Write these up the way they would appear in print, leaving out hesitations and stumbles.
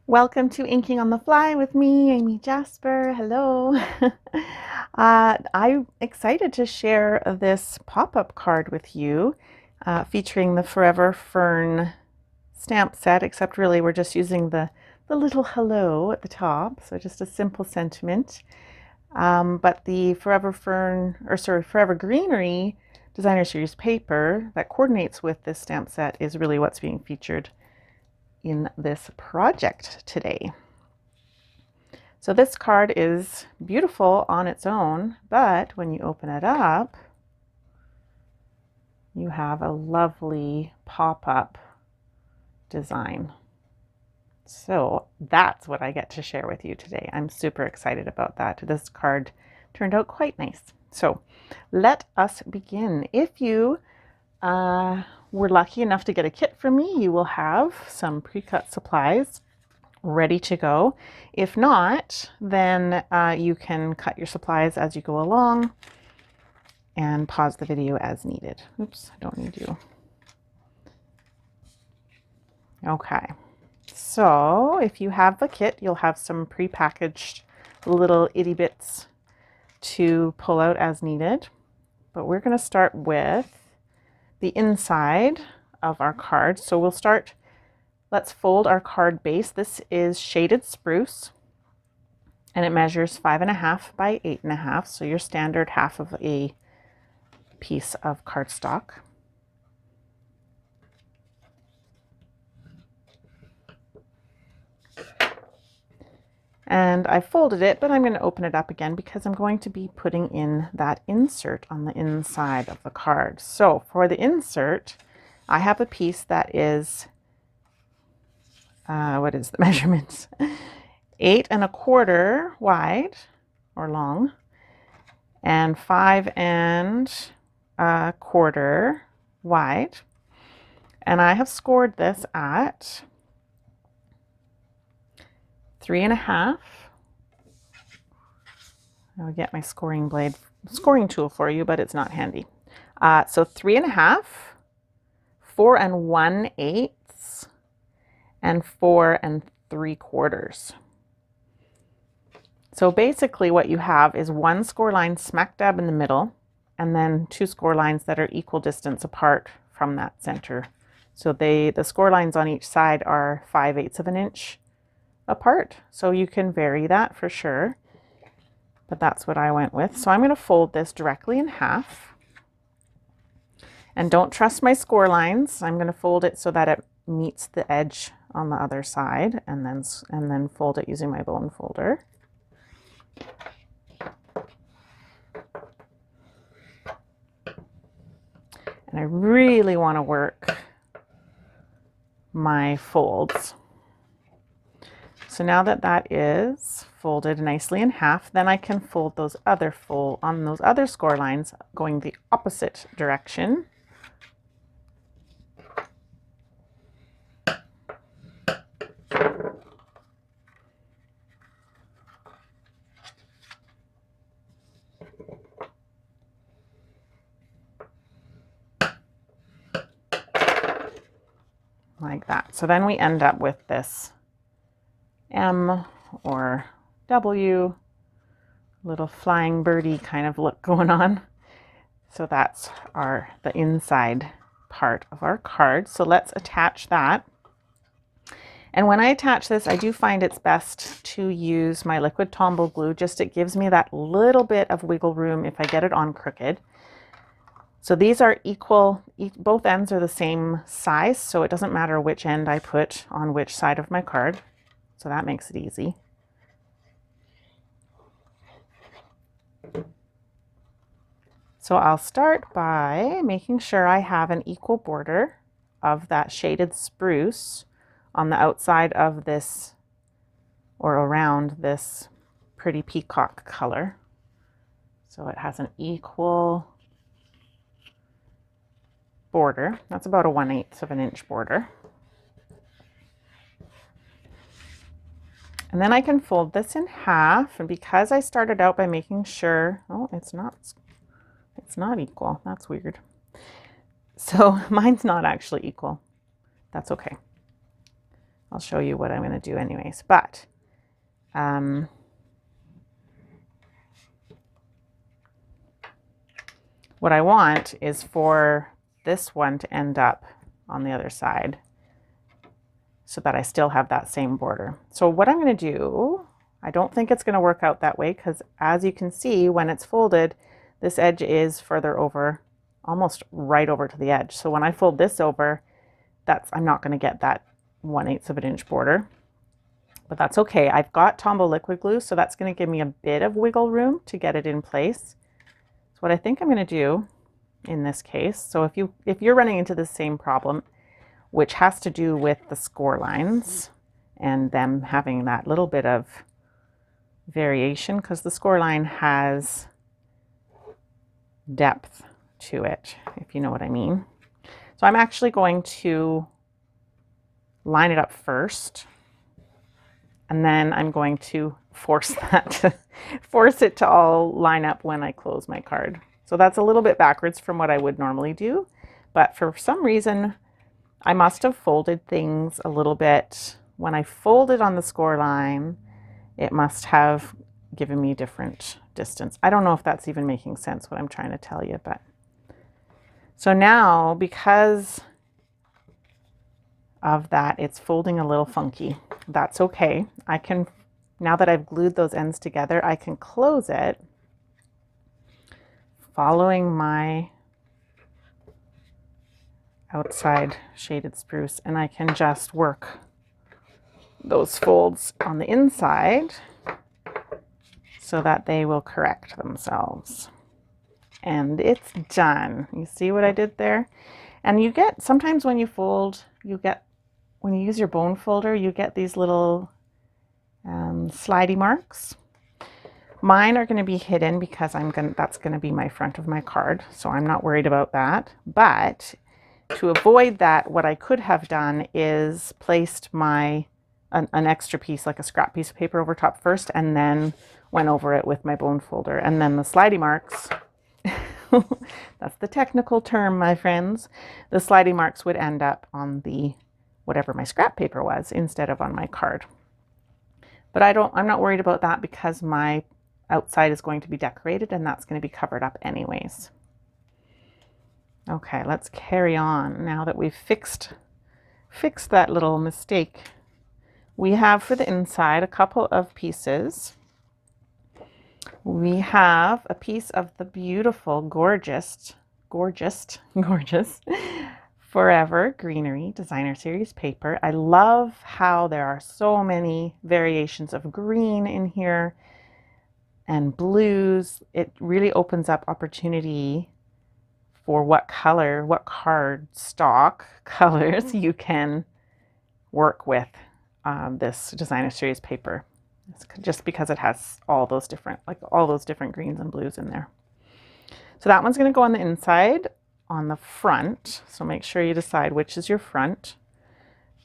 Welcome to Inking on the Fly with me, Amy Jasper. Hello. I'm excited to share this pop-up card with you featuring the Forever Fern stamp set, except really we're just using the little hello at the top, so just a simple sentiment. But the Forever Greenery Designer Series paper that coordinates with this stamp set is really what's being featured in this project today. So this card is beautiful on its own, but when you open it up, you have a lovely pop-up design. So that's what I get to share with you today. I'm super excited about that. This card turned out quite nice. So let us begin. If you were lucky enough to get a kit from me, you will have some pre-cut supplies ready to go. If not, then you can cut your supplies as you go along and pause the video as needed. Oops, I don't need you. Okay, so if you have the kit, you'll have some pre-packaged little itty bits to pull out as needed. But we're going to start with the inside of our card. So we'll start, let's fold our card base. This is shaded spruce and it measures 5.5 by 8.5. So your standard half of a piece of cardstock. And I folded it, but I'm going to open it up again because I'm going to be putting in that insert on the inside of the card. So for the insert, I have a piece that is, what is the measurements? 8.25 wide or long and 5.25 wide. And I have scored this at 3.5. I'll get my scoring tool for you, but it's not handy. So 3.5, 4 1/8, and 4 3/4. So basically what you have is one score line smack dab in the middle, and then two score lines that are equal distance apart from that center. So the score lines on each side are 5/8 of an inch apart. So you can vary that for sure, but that's what I went with. So I'm going to fold this directly in half. And don't trust my score lines. I'm going to fold it so that it meets the edge on the other side, and then fold it using my bone folder. And I really want to work my folds. So now that that is folded nicely in half, then I can fold those other on those other score lines going the opposite direction. Like that. So then we end up with this M or W, little flying birdie kind of look going on. So that's the inside part of our card. So let's attach that. And when I attach this, I do find it's best to use my liquid Tombow glue. Just it gives me that little bit of wiggle room if I get it on crooked. So these are equal, both ends are the same size, so it doesn't matter which end I put on which side of my card. So that makes it easy. So I'll start by making sure I have an equal border of that shaded spruce on the outside of this, or around this pretty peacock color. So it has an equal border. That's about a 1/8 of an inch border. And then I can fold this in half, and because I started out by making sure, oh, it's not equal. That's weird. So mine's not actually equal. That's okay. I'll show you what I'm going to do anyways. But what I want is for this one to end up on the other side so that I still have that same border. So what I'm going to do, I don't think it's going to work out that way because as you can see, when it's folded, this edge is further over, almost right over to the edge. So when I fold this over, I'm not going to get that 1/8 of an inch border, but that's okay. I've got Tombow liquid glue, so that's going to give me a bit of wiggle room to get it in place. So what I think I'm going to do in this case, so if you're running into the same problem, which has to do with the score lines and them having that little bit of variation, because the score line has depth to it, if you know what I mean. So I'm actually going to line it up first, and then I'm going to force it to all line up when I close my card. So that's a little bit backwards from what I would normally do, but for some reason I must have folded things a little bit. When I folded on the score line, it must have given me different distance. I don't know if that's even making sense what I'm trying to tell you, but so now because of that, it's folding a little funky. That's okay. I can, now that I've glued those ends together, I can close it following my outside shaded spruce, and I can just work those folds on the inside so that they will correct themselves. And it's done. You see what I did there? And you get, sometimes when you fold, when you use your bone folder, you get these little slidey marks. Mine are going to be hidden because that's going to be my front of my card, so I'm not worried about that. But to avoid that, what I could have done is placed an extra piece, like a scrap piece of paper over top first, and then went over it with my bone folder. And then the slidey marks, that's the technical term, my friends, the slidey marks would end up on the whatever my scrap paper was instead of on my card. But I'm not worried about that because my outside is going to be decorated and that's going to be covered up anyways. Okay, let's carry on now that we've fixed that little mistake. We have for the inside a couple of pieces. We have a piece of the beautiful, gorgeous Forever Greenery Designer Series paper. I love how there are so many variations of green in here and blues. It really opens up opportunity for what card stock colors you can work with this Designer Series paper. It's just because it has all those different greens and blues in there. So that one's going to go on the inside, on the front. So make sure you decide which is your front.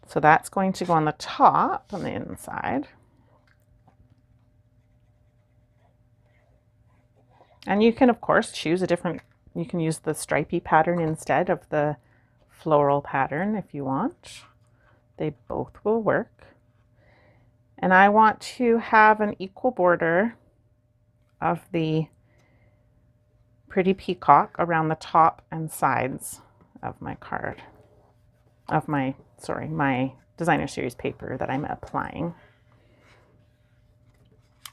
So that's going to go on the top on the inside. And you can, of course, choose you can use the stripy pattern instead of the floral pattern if you want. They both will work. And I want to have an equal border of the pretty peacock around the top and sides of my card, my Designer Series paper that I'm applying.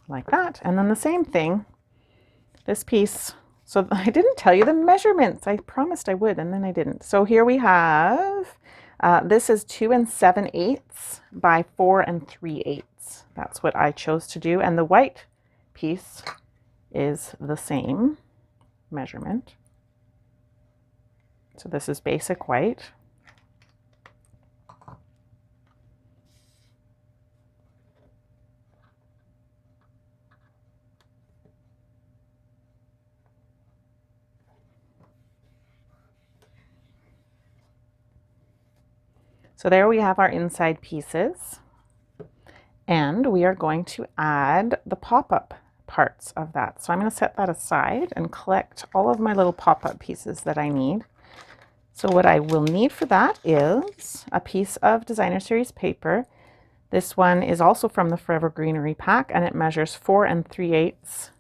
Like that. And then the same thing, this piece. So I didn't tell you the measurements. I promised I would, and then I didn't. So here we have, this is 2 7/8 by 4 3/8. That's what I chose to do. And the white piece is the same measurement. So this is basic white. So there we have our inside pieces, and we are going to add the pop-up parts of that. So I'm going to set that aside and collect all of my little pop-up pieces that I need. So what I will need for that is a piece of Designer Series paper. This one is also from the Forever Greenery pack, and it measures 4 3/8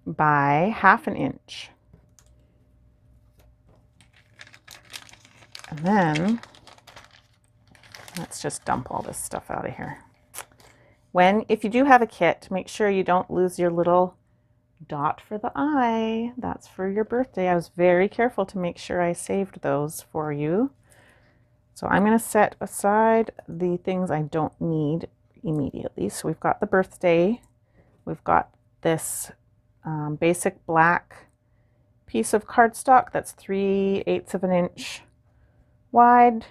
by 1/2 inch. And then let's just dump all this stuff out of here. If you do have a kit, make sure you don't lose your little dot for the eye. That's for your birthday. I was very careful to make sure I saved those for you. So I'm going to set aside the things I don't need immediately. So we've got the birthday. We've got this basic black piece of cardstock that's 3/8 of an inch wide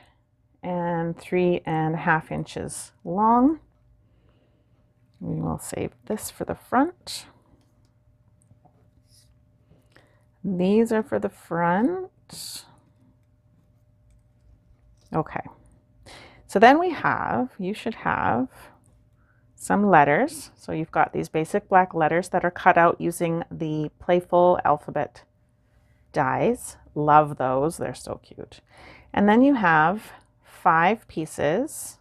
and 3.5 inches long. We will save this for the front. These are for the front. Okay. So then you should have some letters. So you've got these basic black letters that are cut out using the Playful Alphabet Dies. Love those. They're so cute. And then you have 5 pieces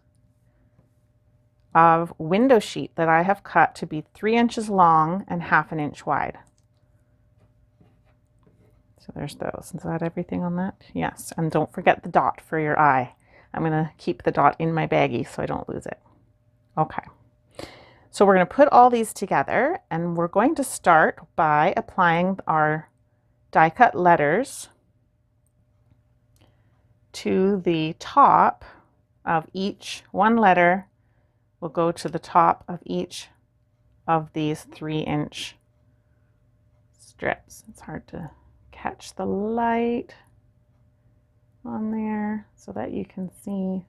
of window sheet that I have cut to be 3 inches long and 1/2 inch wide. So there's those. Is that everything on that? Yes. And don't forget the dot for your eye. I'm going to keep the dot in my baggie so I don't lose it. Okay. So we're going to put all these together, and we're going to start by applying our die cut letters to the top of each. One letter will go to the top of each of these 3-inch strips. It's hard to catch the light on there so that you can see.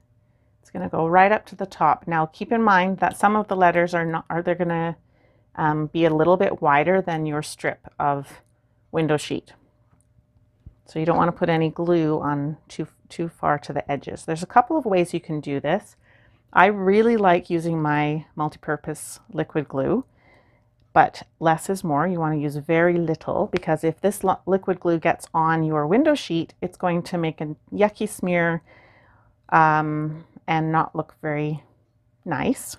It's going to go right up to the top. Now keep in mind that some of the letters they're going to be a little bit wider than your strip of window sheet. So you don't want to put any glue on too far to the edges. There's a couple of ways you can do this. I really like using my multi-purpose liquid glue, but less is more. You want to use very little, because if this liquid glue gets on your window sheet, it's going to make a yucky smear and not look very nice.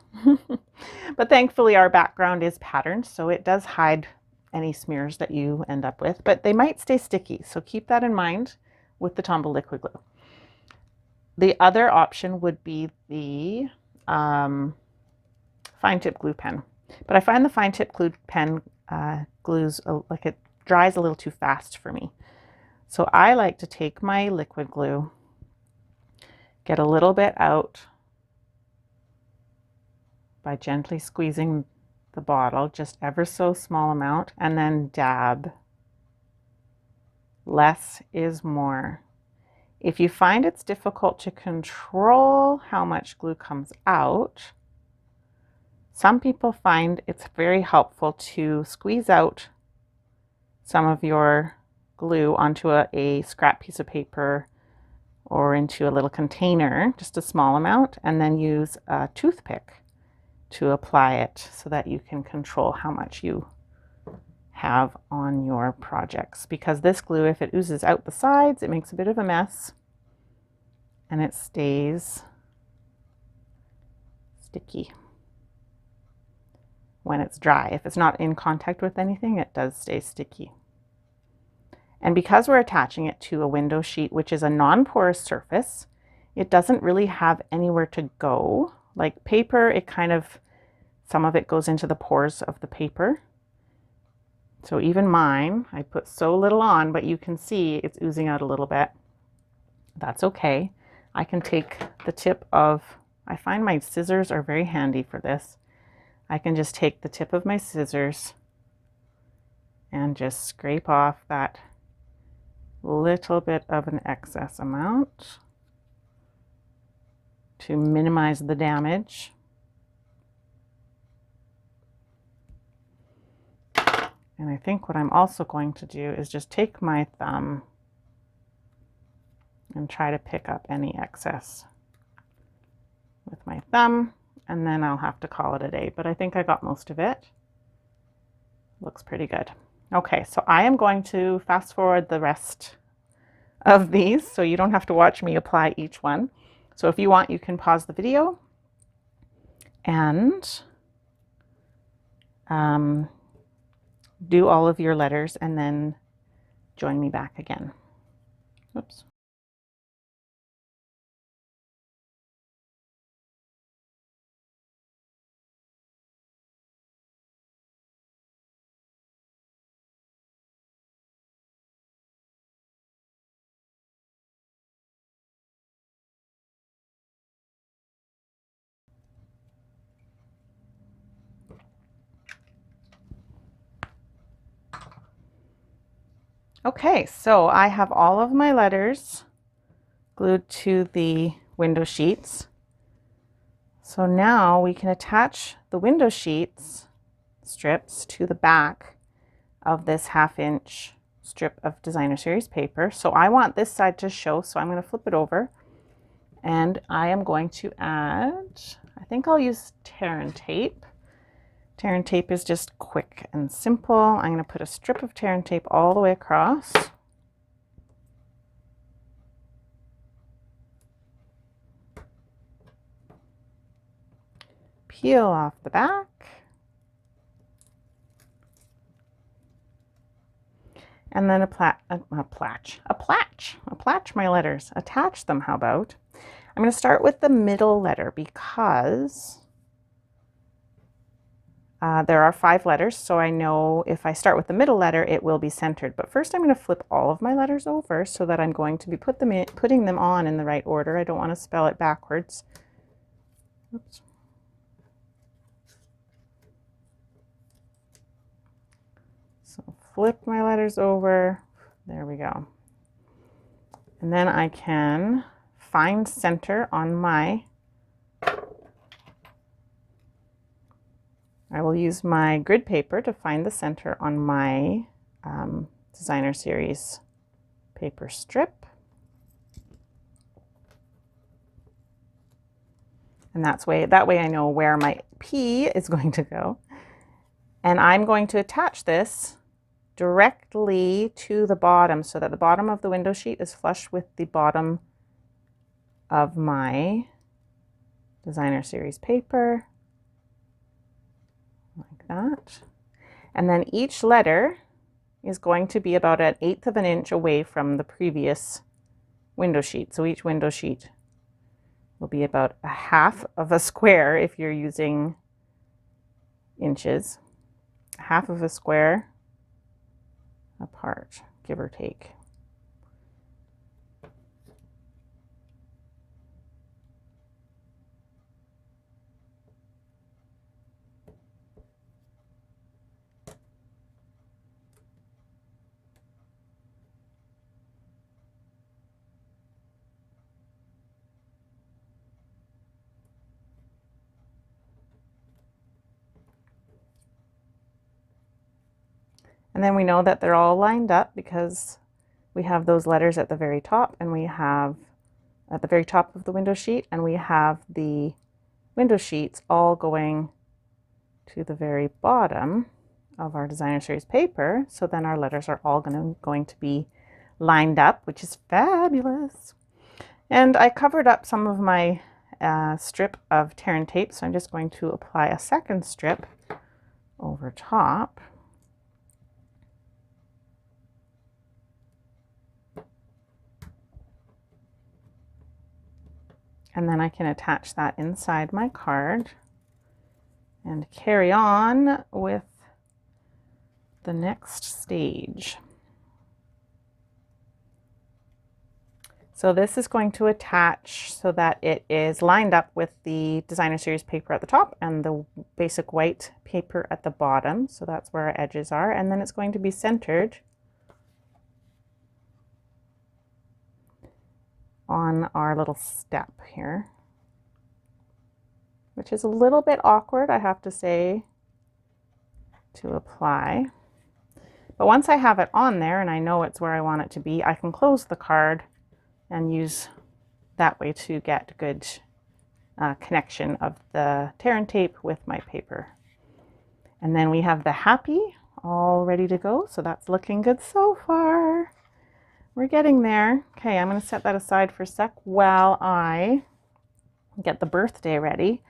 But thankfully our background is patterned, so it does hide any smears that you end up with, but they might stay sticky. So keep that in mind with the Tombow liquid glue. The other option would be the fine tip glue pen. But I find the fine tip glue pen glues, like it dries a little too fast for me. So I like to take my liquid glue, get a little bit out by gently squeezing the bottle, just ever so small amount, and then dab. Less is more. If you find it's difficult to control how much glue comes out, some people find it's very helpful to squeeze out some of your glue onto a scrap piece of paper or into a little container, just a small amount, and then use a toothpick to apply it so that you can control how much you have on your projects. Because this glue, if it oozes out the sides, it makes a bit of a mess and it stays sticky when it's dry. If it's not in contact with anything, it does stay sticky. And because we're attaching it to a window sheet, which is a non-porous surface, it doesn't really have anywhere to go. Like paper, it kind of, some of it goes into the pores of the paper. So even mine, I put so little on, but you can see it's oozing out a little bit. That's okay. I can take the tip of, I find my scissors are very handy for this. I can just take the tip of my scissors and just scrape off that little bit of an excess amount to minimize the damage. And I think what I'm also going to do is just take my thumb and try to pick up any excess with my thumb, and then I'll have to call it a day. But I think I got most of it. Looks pretty good. Okay, so I am going to fast forward the rest of these so you don't have to watch me apply each one. So if you want, you can pause the video and do all of your letters and then join me back again. Oops. Okay, so I have all of my letters glued to the window sheets. So now we can attach the window sheets strips to the back of this 1/2 inch strip of designer series paper. So I want this side to show, so I'm going to flip it over and I am going to add, I think I'll use tear and tape. Tear and tape is just quick and simple. I'm going to put a strip of tear and tape all the way across. Peel off the back. And then platch my letters. Attach them, how about? I'm going to start with the middle letter because there are 5 letters, so I know if I start with the middle letter, it will be centered. But first I'm going to flip all of my letters over so that I'm going to be putting them on in the right order. I don't want to spell it backwards. Oops. So flip my letters over. There we go. And then I can find center on my, I will use my grid paper to find the center on my designer series paper strip. And that way I know where my P is going to go. And I'm going to attach this directly to the bottom so that the bottom of the window sheet is flush with the bottom of my designer series paper, like that. And then each letter is going to be about 1/8 of an inch away from the previous window sheet. So each window sheet will be about 1/2 of a square if you're using inches, 1/2 of a square apart, give or take. And then we know that they're all lined up because we have those letters at the very top, and we have at the very top of the window sheet, and we have the window sheets all going to the very bottom of our designer series paper. So then our letters are all going to be lined up, which is fabulous. And I covered up some of my strip of tear and tape, so I'm just going to apply a second strip over top. And then I can attach that inside my card and carry on with the next stage. So this is going to attach so that it is lined up with the designer series paper at the top and the basic white paper at the bottom. So that's where our edges are. And then it's going to be centered on our little step here, which is a little bit awkward, I have to say, to apply. But once I have it on there and I know it's where I want it to be, I can close the card and use that way to get good connection of the tear and tape with my paper. And then we have the happy all ready to go. So that's looking good so far. We're getting there. Okay, I'm going to set that aside for a sec while I get the birthday ready.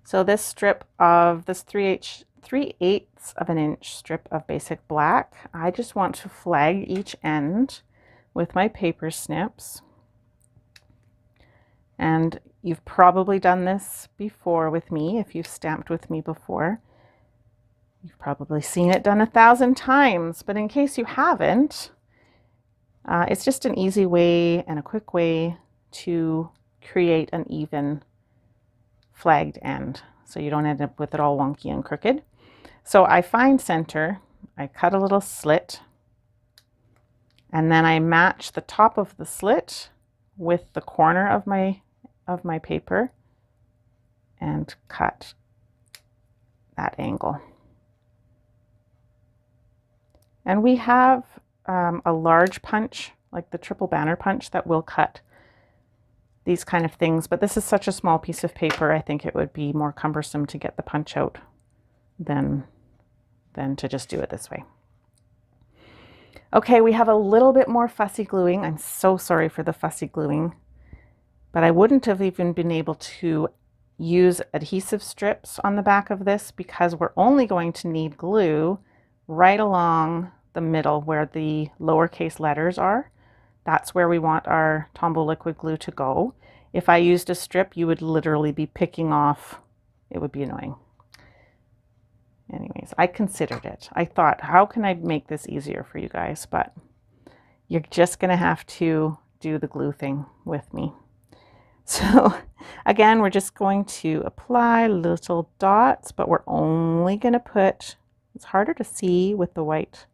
So this strip of this 3/8 of an inch strip of basic black, I just want to flag each end with my paper snips. And you've probably done this before with me. If you've stamped with me before, you've probably seen it done 1,000 times, but in case you haven't, it's just an easy way and a quick way to create an even flagged end, so you don't end up with it all wonky and crooked. So I find center, I cut a little slit, and then I match the top of the slit with the corner of my paper and cut that angle. And we have a large punch, like the triple banner punch, that will cut these kind of things, but this is such a small piece of paper, I think it would be more cumbersome to get the punch out than to just do it this way. Okay, we have a little bit more fussy gluing. I'm so sorry for the fussy gluing, but I wouldn't have even been able to use adhesive strips on the back of this because we're only going to need glue right along the middle where the lowercase letters are. That's where we want our Tombow liquid glue to go. If I used a strip, you would literally be picking off. It would be annoying. Anyways, I considered it. I thought, how can I make this easier for you guys? But you're just going to have to do the glue thing with me. So again, we're just going to apply little dots, but we're only going to put, it's harder to see with the white.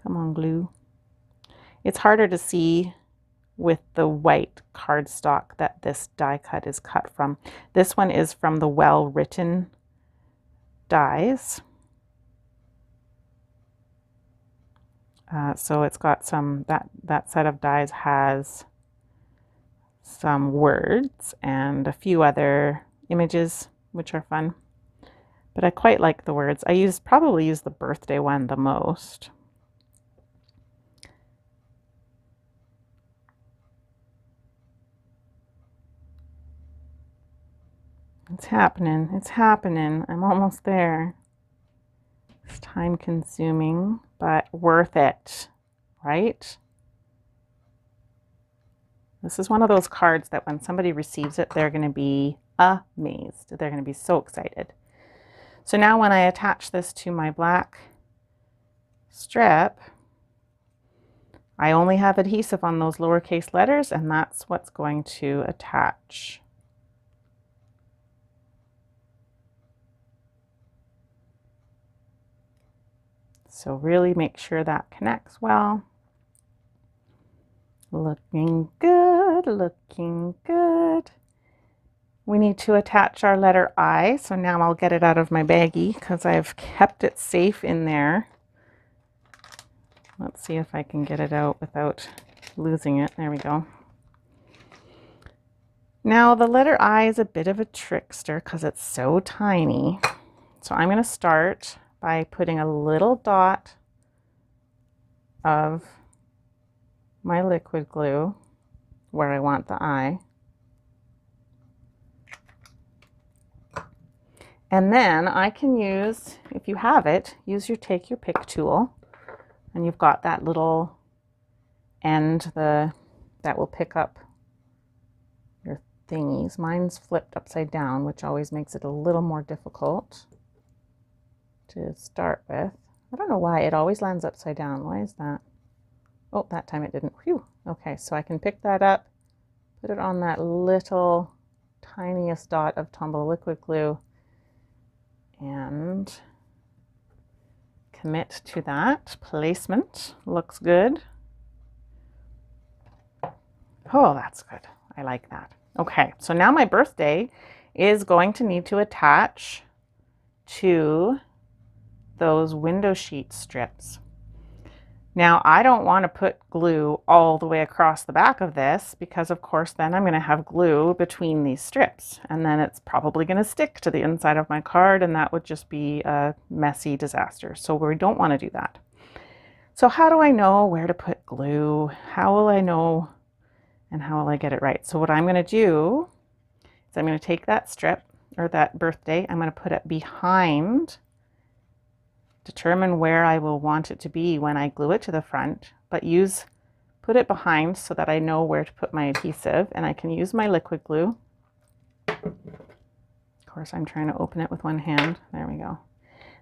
Come on, glue. It's harder to see with the white cardstock that this die cut is cut from. This one is from the Well Written dies. So it's got some, that set of dies has some words and a few other images, which are fun. But I quite like the words. I probably use the birthday one the most. It's happening. It's happening. I'm almost there. It's time consuming, but worth it, right? This is one of those cards that when somebody receives it, they're going to be amazed. They're going to be so excited. So now when I attach this to my black strip, I only have adhesive on those lowercase letters, and that's what's going to attach. So really make sure that connects well. Looking good, looking good. We need to attach our letter I, so now I'll get it out of my baggie because I've kept it safe in there. Let's see if I can get it out without losing it. There we go. Now the letter I is a bit of a trickster because it's so tiny. So I'm going to start by putting a little dot of my liquid glue where I want the I. And then I can use, if you have it, take your pick tool, and you've got that little end that will pick up your thingies. Mine's flipped upside down, which always makes it a little more difficult to start with. I don't know why it always lands upside down. Why is that? Oh, that time it didn't. Phew. Okay, so I can pick that up, put it on that little tiniest dot of Tombow liquid glue, and commit to that placement. Looks good. Oh, that's good. I like that. Okay, so now my birthday is going to need to attach to those window sheet strips. Now I don't want to put glue all the way across the back of this because of course then I'm going to have glue between these strips and then it's probably going to stick to the inside of my card and that would just be a messy disaster. So we don't want to do that. So how do I know where to put glue? How will I know and how will I get it right? So what I'm going to do is I'm going to take that strip or that birthday. I'm going to put it behind, determine where I will want it to be when I glue it to the front, but put it behind so that I know where to put my adhesive, and I can use my liquid glue. Of course, I'm trying to open it with one hand. There we go.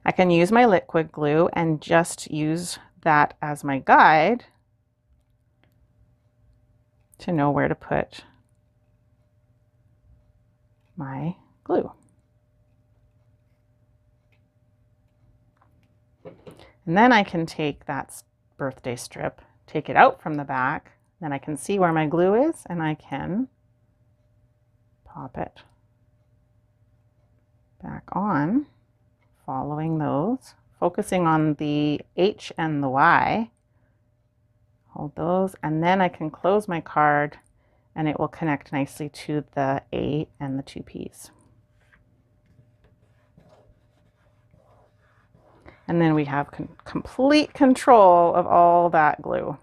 I can use my liquid glue and just use that as my guide to know where to put my glue. And then I can take that birthday strip, take it out from the back, then I can see where my glue is, and I can pop it back on, following those, focusing on the H and the Y. Hold those, and then I can close my card and it will connect nicely to the A and the two P's. And then we have complete control of all that glue.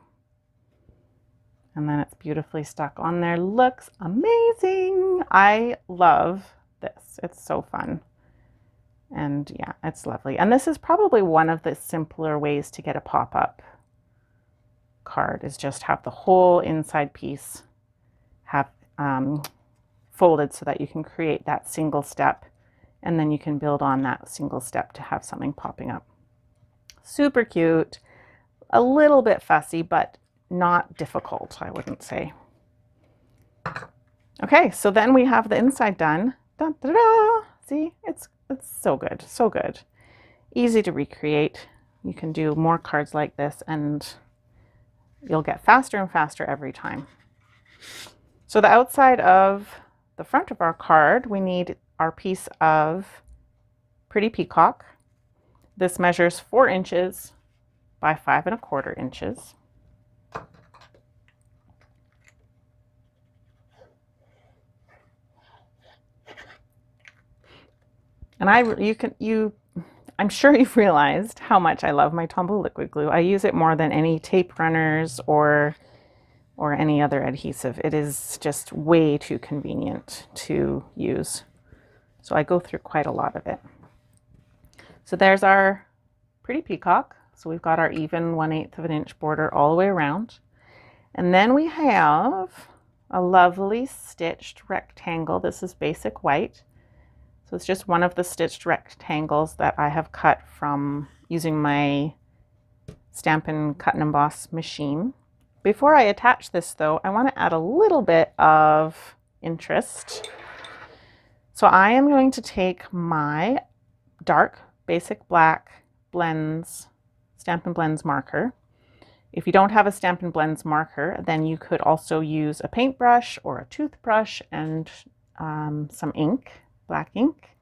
And then it's beautifully stuck on there. Looks amazing. I love this. It's so fun. And yeah, it's lovely. And this is probably one of the simpler ways to get a pop-up card, is just have the whole inside piece have folded so that you can create that single step, and then you can build on that single step to have something popping up. Super cute, a little bit fussy, but not difficult, I wouldn't say. Okay, so then we have the inside done. Dun, da, da. See, it's so good, so good. Easy to recreate. You can do more cards like this and you'll get faster and faster every time. So the outside of the front of our card, we need our piece of Pretty Peacock. This measures 4 inches by 5 1/4 inches. And I'm sure you've realized how much I love my Tombow liquid glue. I use it more than any tape runners or any other adhesive. It is just way too convenient to use. So I go through quite a lot of it. So there's our Pretty Peacock. So we've got our even 1/8 of an inch border all the way around. And then we have a lovely stitched rectangle. This is basic white. So it's just one of the stitched rectangles that I have cut from using my Stampin' Cut and Emboss machine. Before I attach this though, I want to add a little bit of interest. So I am going to take my dark basic black blends, Stampin' Blends marker. If you don't have a Stampin' Blends marker, then you could also use a paintbrush or a toothbrush and some ink, black ink.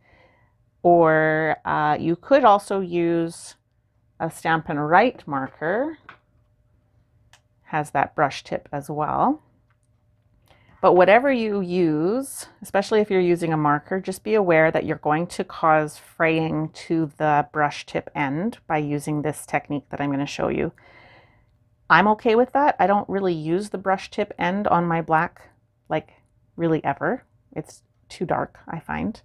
Or you could also use a Stampin' Write marker, has that brush tip as well. But whatever you use, especially if you're using a marker, just be aware that you're going to cause fraying to the brush tip end by using this technique that I'm going to show you. I'm okay with that. I don't really use the brush tip end on my black, like really ever. It's too dark, I find.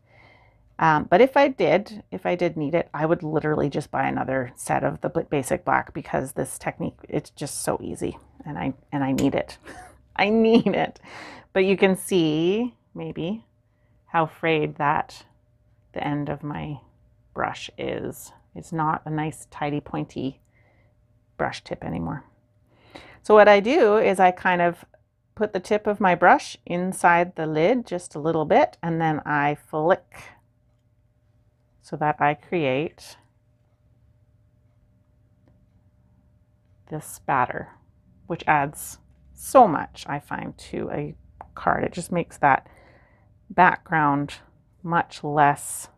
But if I did need it, I would literally just buy another set of the basic black, because this technique, it's just so easy, and I need it. I need it. But you can see maybe how frayed that the end of my brush is. It's not a nice tidy pointy brush tip anymore. So what I do is I kind of put the tip of my brush inside the lid just a little bit, and then I flick so that I create this spatter, which adds so much, I find, to a card. It just makes that background much less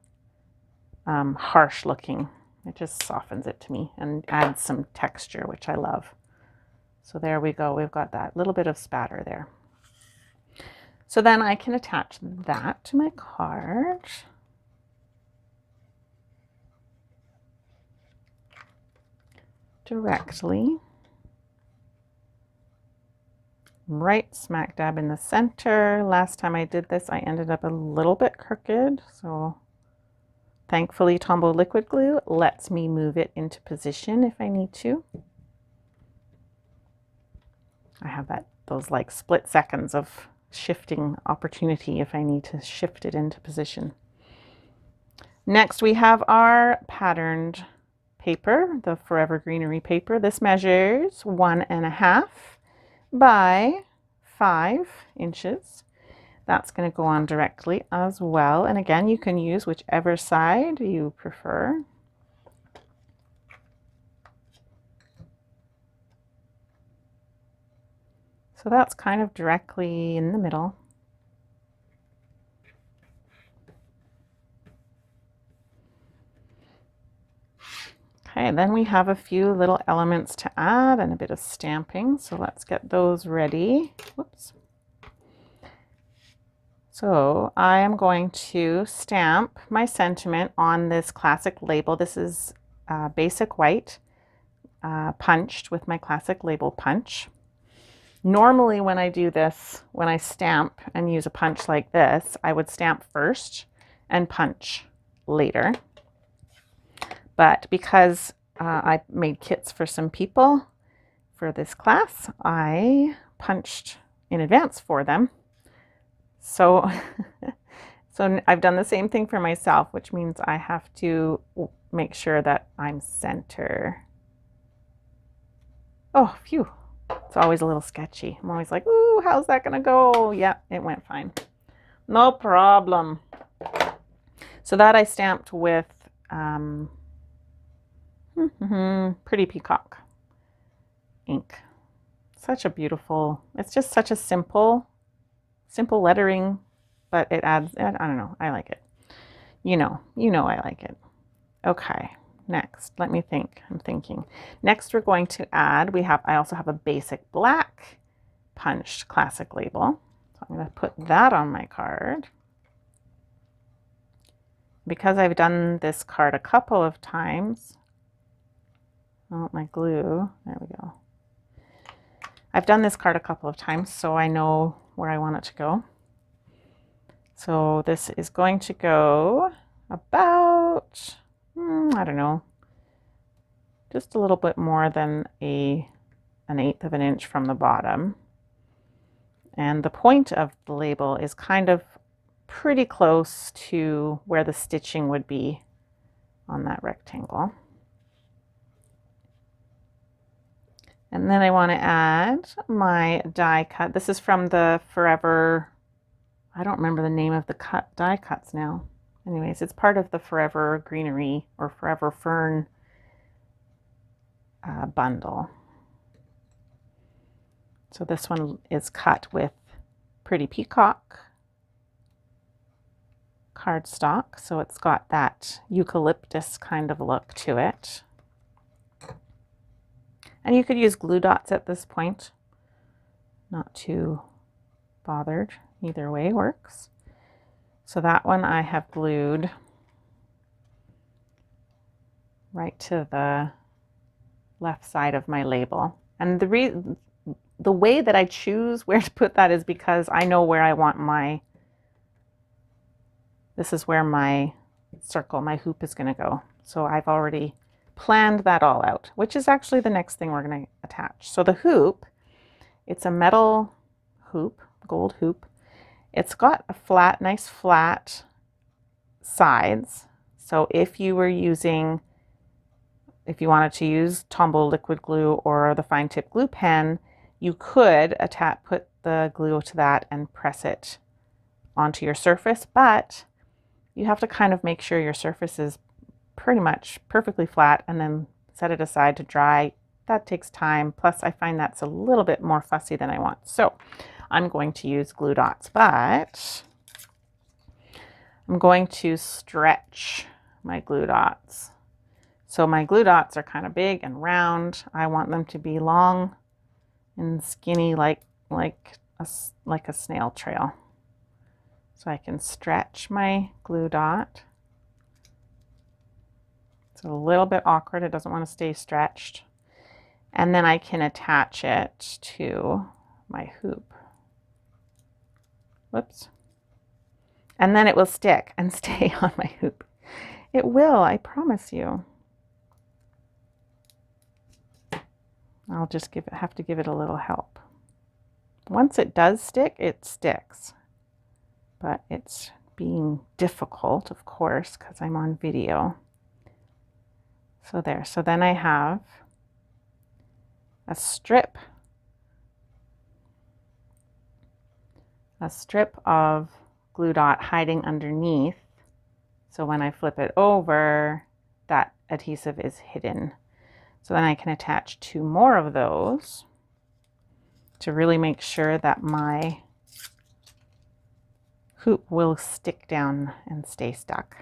harsh looking. It just softens it to me and adds some texture, which I love. So there we go. We've got that little bit of spatter there. So then I can attach that to my card. Directly. right smack dab in the center. Last time I did this, I ended up a little bit crooked, so thankfully Tombow liquid glue lets me move it into position if I need to. I have those like split seconds of shifting opportunity if I need to shift it into position. Next we have our patterned paper, the Forever Greenery paper. This measures 1.5 by 5 inches. That's going to go on directly as well. And again, you can use whichever side you prefer. So that's kind of directly in the middle. Okay, then we have a few little elements to add and a bit of stamping. So let's get those ready. Whoops. So I am going to stamp my sentiment on this classic label. This is basic white, punched with my classic label punch. Normally when I do this, when I stamp and use a punch like this, I would stamp first and punch later. But because I made kits for some people for this class, I punched in advance for them. So, so I've done the same thing for myself, which means I have to make sure that I'm center. Oh, phew. It's always a little sketchy. I'm always like, ooh, how's that gonna go? Yeah, it went fine. No problem. So that I stamped with Pretty Peacock ink. Such a beautiful, it's just such a simple lettering, but it adds, I don't know, I like it. You know I like it. Okay, next, let me think, I'm thinking. Next we're going to add, I also have a basic black punched classic label. So I'm going to put that on my card. Because I've done this card a couple of times, oh, my glue, there we go. I've done this card a couple of times, so I know where I want it to go. So this is going to go about, I don't know, just a little bit more than an 1/8 of an inch from the bottom. And the point of the label is kind of pretty close to where the stitching would be on that rectangle. And then I want to add my die cut. This is from the Forever, I don't remember the name of the die cuts now. Anyways, it's part of the Forever Greenery or Forever Fern bundle. So this one is cut with Pretty Peacock cardstock. So it's got that eucalyptus kind of look to it. And you could use glue dots at this point. Not too bothered. Either way works. So that one I have glued right to the left side of my label. And the way that I choose where to put that is because I know where I want this is where my circle, my hoop is going to go. So I've already planned that all out, which is actually the next thing we're going to attach. So the hoop, it's a metal hoop, gold hoop. It's got a nice flat sides. So if you wanted to use Tombow liquid glue or the fine tip glue pen, you could put the glue to that and press it onto your surface, but you have to kind of make sure your surface is pretty much perfectly flat and then set it aside to dry. That takes time. Plus I find that's a little bit more fussy than I want. So I'm going to use glue dots, but I'm going to stretch my glue dots. So my glue dots are kind of big and round. I want them to be long and skinny like a snail trail. So I can stretch my glue dot. It's a little bit awkward. It doesn't want to stay stretched. And then I can attach it to my hoop. Whoops. And then it will stick and stay on my hoop. It will, I promise you. I'll just have to give it a little help. Once it does stick, it sticks. But it's being difficult, of course, because I'm on video. So there. So then I have a strip of glue dot hiding underneath. So when I flip it over, that adhesive is hidden. So then I can attach 2 more of those to really make sure that my hoop will stick down and stay stuck.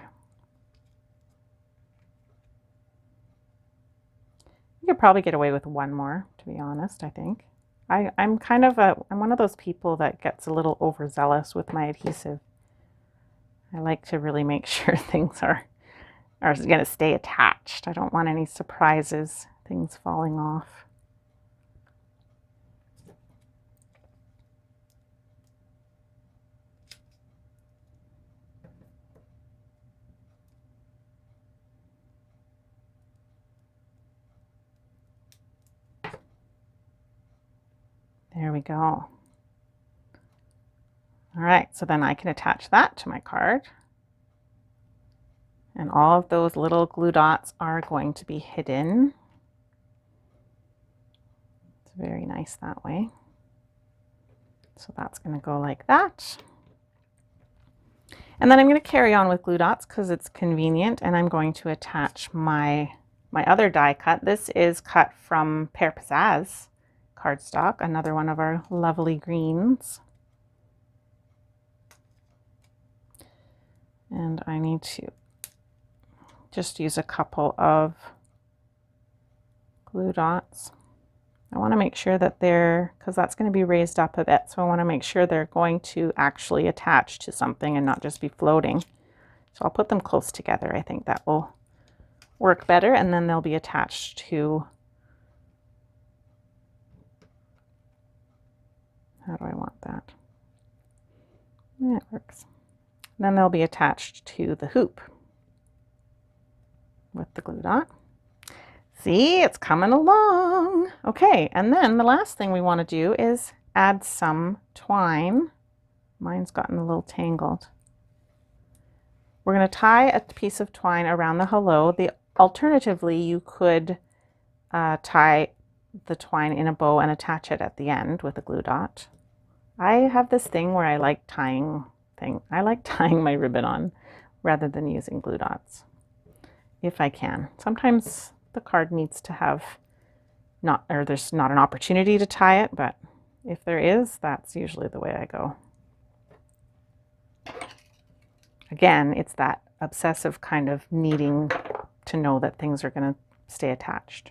You could probably get away with 1 more, to be honest, I think. I'm one of those people that gets a little overzealous with my adhesive. I like to really make sure things are going to stay attached. I don't want any surprises, things falling off. There we go. All right, so then I can attach that to my card. And all of those little glue dots are going to be hidden. It's very nice that way. So that's going to go like that. And then I'm going to carry on with glue dots because it's convenient, and I'm going to attach my other die cut. This is cut from Pear Pizzazz cardstock, another one of our lovely greens. And I need to just use a couple of glue dots. I want to make sure that because that's going to be raised up a bit, so I want to make sure they're going to actually attach to something and not just be floating. So I'll put them close together. I think that will work better, and then they'll be attached to, how do I want that? Yeah, it works. And then they'll be attached to the hoop with the glue dot. See, it's coming along. Okay, and then the last thing we want to do is add some twine. Mine's gotten a little tangled. We're going to tie a piece of twine around the hello. Alternatively, you could tie the twine in a bow and attach it at the end with a glue dot. I have this thing where I like tying my ribbon on rather than using glue dots, if I can. Sometimes the card needs to have there's not an opportunity to tie it, but if there is, that's usually the way I go. Again, it's that obsessive kind of needing to know that things are going to stay attached,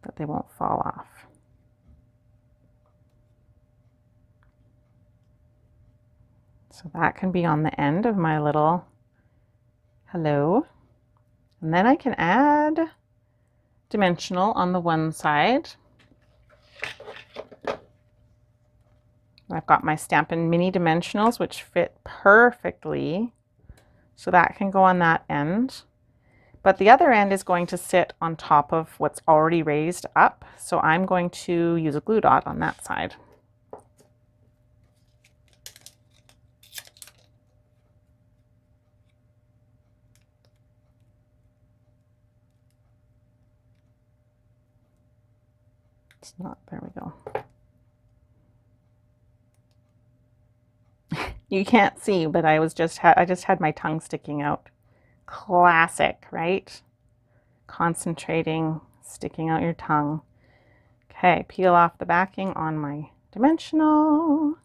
that they won't fall off. So that can be on the end of my little hello. And then I can add dimensional on the one side. I've got my Stampin' Mini Dimensionals, which fit perfectly. So that can go on that end. But the other end is going to sit on top of what's already raised up. So I'm going to use a glue dot on that side. It's not, there we go. You can't see, but I just had my tongue sticking out. Classic, right? Concentrating, sticking out your tongue. Okay, peel off the backing on my dimensional.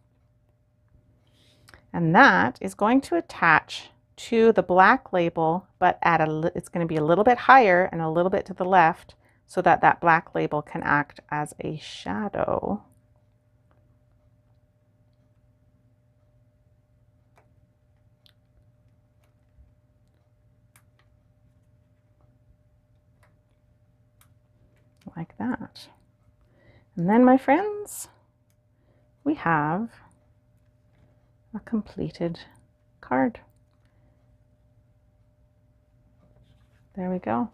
And that is going to attach to the black label, but it's going to be a little bit higher and a little bit to the left so that that black label can act as a shadow. Like that. And then, my friends, we have a completed card. There we go.